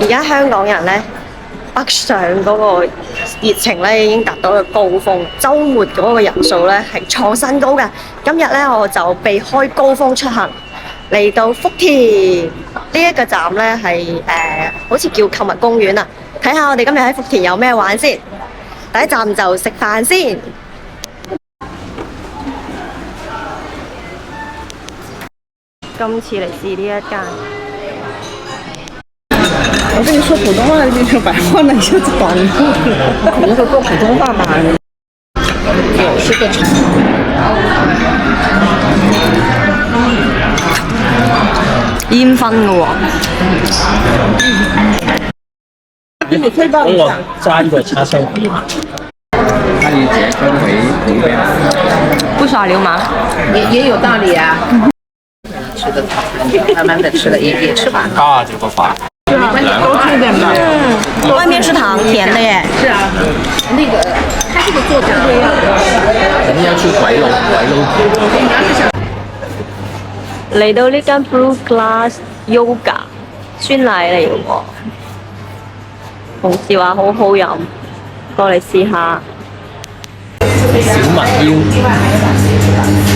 而家香港人咧北上嗰個熱情咧已經達到個高峰，週末嗰個人數咧係創新高嘅。今日咧我就避開高峰出行，嚟到福田呢一個站咧係好似叫購物公園啊。睇下我哋今日喺福田有咩玩先。第一站就食飯先。今次嚟試呢一間。我跟你說普通話，你就白話了，一下子短路了。可能会说普通话吧。有是个茶。煙燻嘅喎。给你推报一下。加一个叉烧。大理解分为5边，不耍流氓。也有道理啊。吃的慢慢的吃了也吃完了。啊，这个法。是啊，都吃点吧。外面是糖，甜的耶。是啊，那个它这个做法不一样。我们要去怀楼，嚟到呢間 Blue Glass Yoga 酸奶嚟嘅喎，同事話好好飲，過嚟試下。小蠻腰。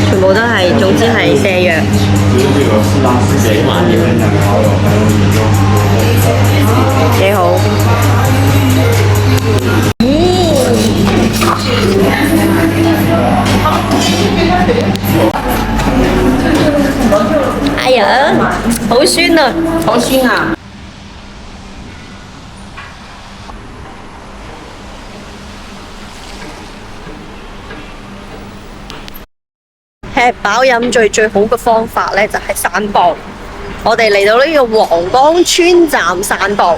全部都係，總之係瀉藥。小蠻腰。幾好。哎呀，好酸啊！好酸啊！吃飽飲醉最好嘅方法咧，就係散步。我哋嚟到呢個皇崗村站散步，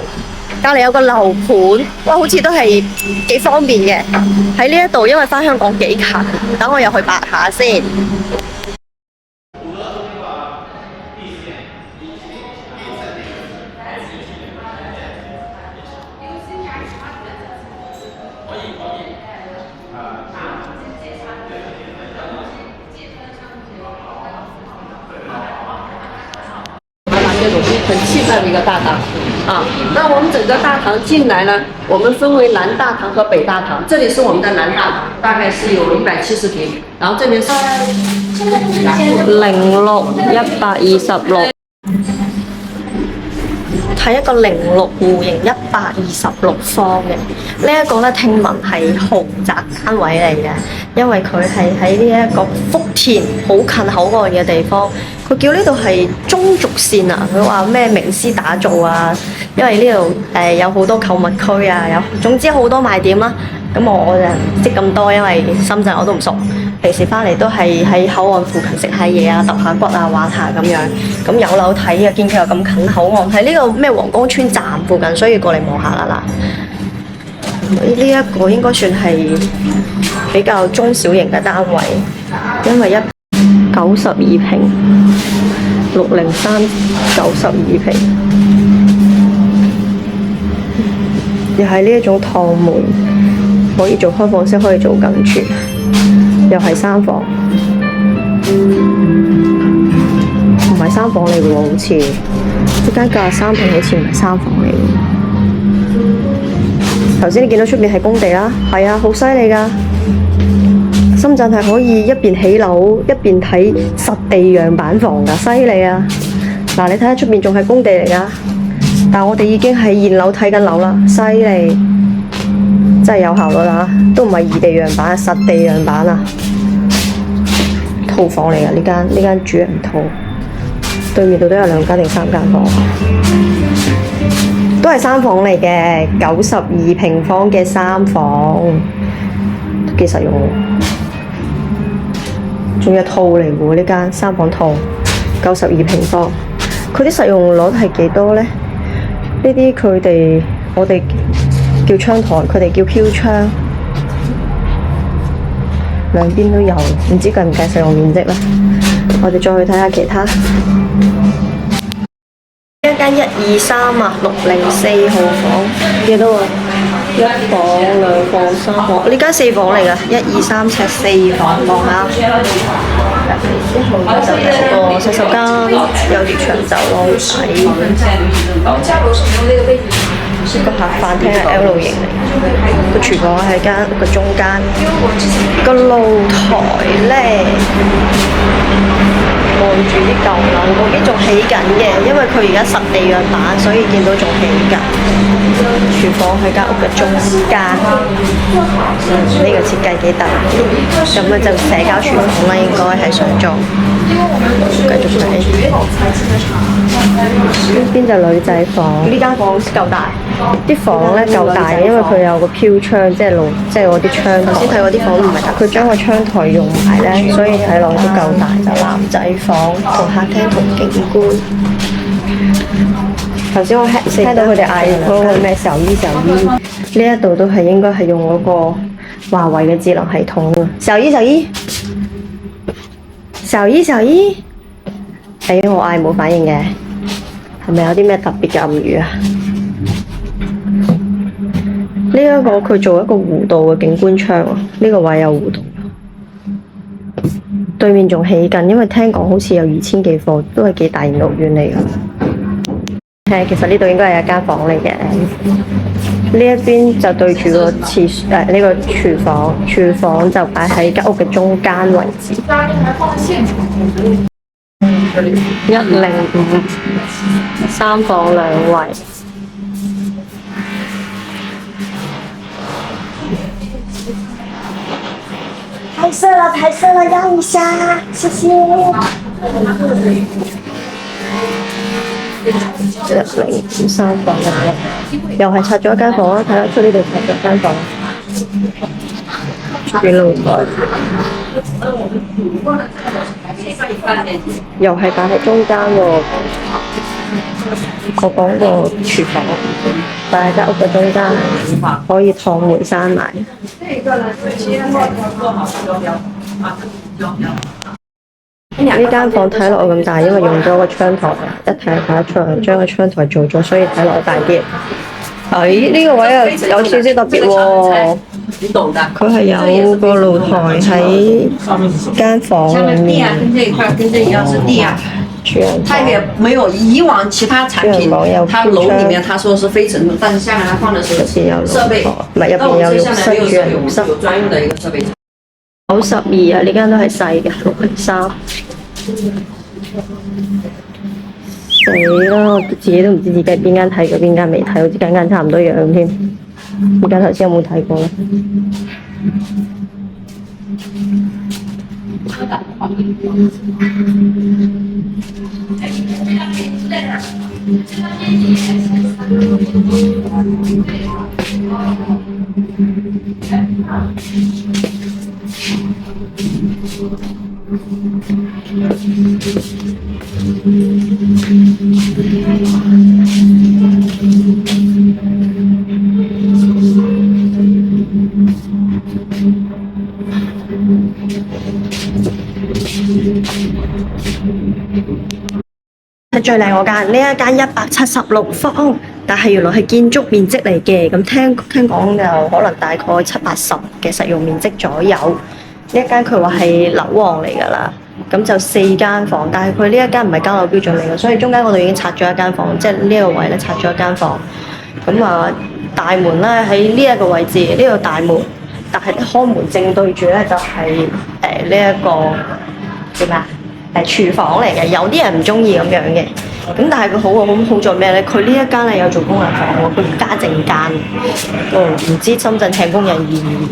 隔離有個樓盤，哇，好似都係幾方便嘅。喺呢一度，因為返香港幾近，等我入去八下先。这种很气派的一个大堂啊。那我们整个大堂进来呢，我们分为南大堂和北大堂。这里是我们的南大堂，大概是有170平，然后这边是06-126。係一個06戶型126方嘅，呢一個咧聽聞係豪宅單位嚟嘅，因為佢係喺呢一個福田好近口岸嘅地方。佢叫呢度係中軸線啊，佢話咩名師打造啊，因為呢度有好多購物區啊，總之好多賣點啦。咁我就唔識咁多，因為深圳我都唔熟。平時翻嚟都係喺口岸附近食下嘢啊、揼下骨啊、玩下咁樣。咁有樓睇啊，見佢又咁近口岸，喺呢個咩皇崗村站附近，所以過嚟望下啦嗱。呢一個應該算係比較中小型嘅單位，因為92平，603 92平，又係呢一種趟門，可以做開放式，可以做緊存。又係3房，唔係3房嚟嘅喎，好似呢間93平，好似唔係3房嚟嘅。頭先你見到出面係工地啦，係啊，好犀利㗎！深圳係可以一邊起樓一邊睇實地樣板房㗎，犀利啊！嗱，你睇下出面仲係工地嚟㗎，但係我哋已經係現樓睇緊樓啦，犀利！真係有效率啊！都唔係異地樣板，實地樣板啊！套房嚟㗎，呢間主人套，對面度都有2間定3間房，都係3房嚟嘅，92平方嘅3房，都幾實用喎。仲有套嚟嘅喎，呢間3房套，92平方，佢啲實用率係幾多呢？呢啲我哋叫窗台，佢哋叫飄窗，兩邊都有，唔知計唔計實用面積呢？我哋再去睇下其他。一間123啊，604號房幾多啊？一房、兩房、三房，呢間4房嚟㗎，1、2、3尺4房，望下。之後就有個洗手間，有條長走廊睇。個客飯廳係 L 型嚟，個廚房喺間屋嘅中間，個露台咧望住啲舊樓嗰邊仲起緊嘅，因為佢而家實地樣板，所以見到仲起緊。廚房喺間屋嘅中間，呢個設計幾特別。咁啊就社交廚房啦，應該係想做。繼續睇，呢邊就女仔房。呢間房夠大，啲房咧夠大嘅，因為佢有個飄窗，即係嗰啲窗台。頭先睇嗰啲房唔係大，佢將個窗台用埋咧，所以睇落都夠大。就男仔房同客廳同景觀。頭先我聽到佢哋嗌嗰個咩小姨，呢一度都係應該係用嗰個華為嘅智能系統嘅。小姨，我嗌冇反應嘅，係咪有啲咩特別嘅暗語啊？呢一個佢做一個弧度嘅景觀窗啊，呢個位有弧度，對面仲起緊，因為聽講好似有2000幾伙，都係幾大型屋苑嚟㗎。其實呢度應該係一間房嚟嘅，呢一邊就對住個呢個廚房，廚房就擺喺間屋嘅中間位置。105，三房兩衛。拍攝了，讓一下，謝謝。105三房1衛，又係拆咗一間房啦，睇得出呢度拆咗間房。出邊露台，又係擺喺中間喎。我講個廚房擺喺間屋嘅中間，可以趟門閂埋。呢間房睇落咁大，因為用咗個窗台，一睇睇得出將個窗台做咗，所以睇落大啲。呢個位有少少特別喎，佢係有個露台喺間房裏面。跟這一塊跟這一樣是地啊。它也沒有以往其他產品，它樓裡面它說是非承重，但是下面它放的是設備，但我們下面沒有設備，有專用的一個設備。92啊，呢間都係細嘅603。死啦！我自己都唔知自己邊間睇過邊間未睇，好似間間差唔多樣添。而家頭先有冇睇過咧？係最靚嗰間，呢一間176方，但係原來係建築面積嚟嘅。咁聽講就可能大概70-80嘅實用面積左右。呢一間佢話係樓王嚟㗎啦，咁就4間房，但係佢呢一間唔係交樓標準嚟嘅，所以中間嗰度已經拆咗一間房，即係呢一個位咧拆咗一間房。咁啊，大門咧喺呢一個位置，呢個大門，但係開門正對住咧就係呢一個叫咩啊？廚房嚟嘅，有啲人唔中意咁樣嘅，咁但係佢好在咩咧？佢呢一間咧有做工人房喎，佢唔加正間，唔知深圳請工人易唔易嘅？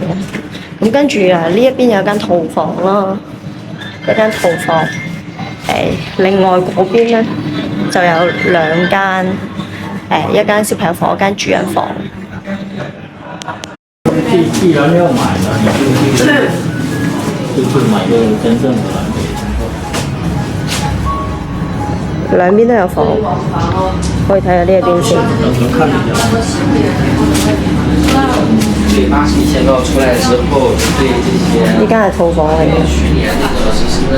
咁跟住啊，呢一邊有間套房啦，一間套房，另外嗰邊咧就有2間，一間小朋友房，一間主人房。既然要買呢，你就是買個真正的。兩邊都有房，可以睇下呢一邊先。呢間係套房嚟嘅，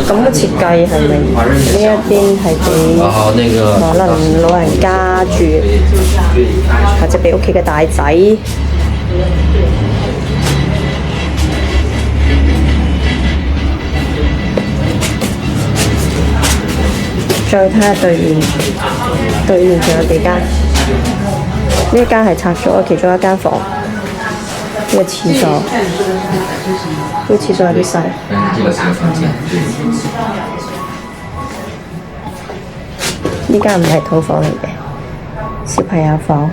咁嘅設計係咪呢一邊係俾可能老人家住，或者俾屋企嘅大仔再睇下對面，對面仲有幾間？呢一間係拆咗其中一間房，呢個廁所，呢個廁所有啲細。這個是個房間。呢間唔係套房嚟嘅，小朋友房，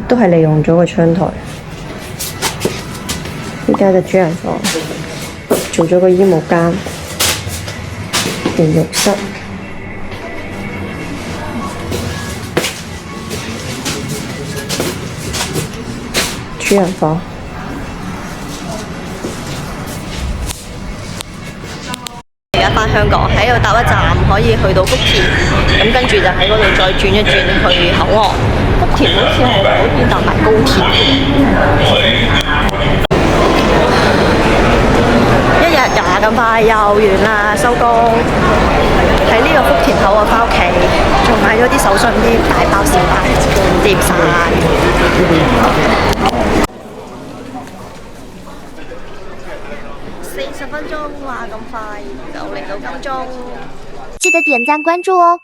都係利用咗個窗台。呢間就主人房，做咗個衣帽間、電浴室。主人房。而家返香港，喺度搭一站可以去到福田，咁跟住就喺嗰度再轉一轉去口岸。福田好似係嗰邊搭埋高鐵。一日廿咁快又完啦，收工。喺呢個福田口岸返屋企，仲買咗啲手信添，大包小包，掂晒。40分鐘話咁快就嚟到金鐘，記得點讚關注哦。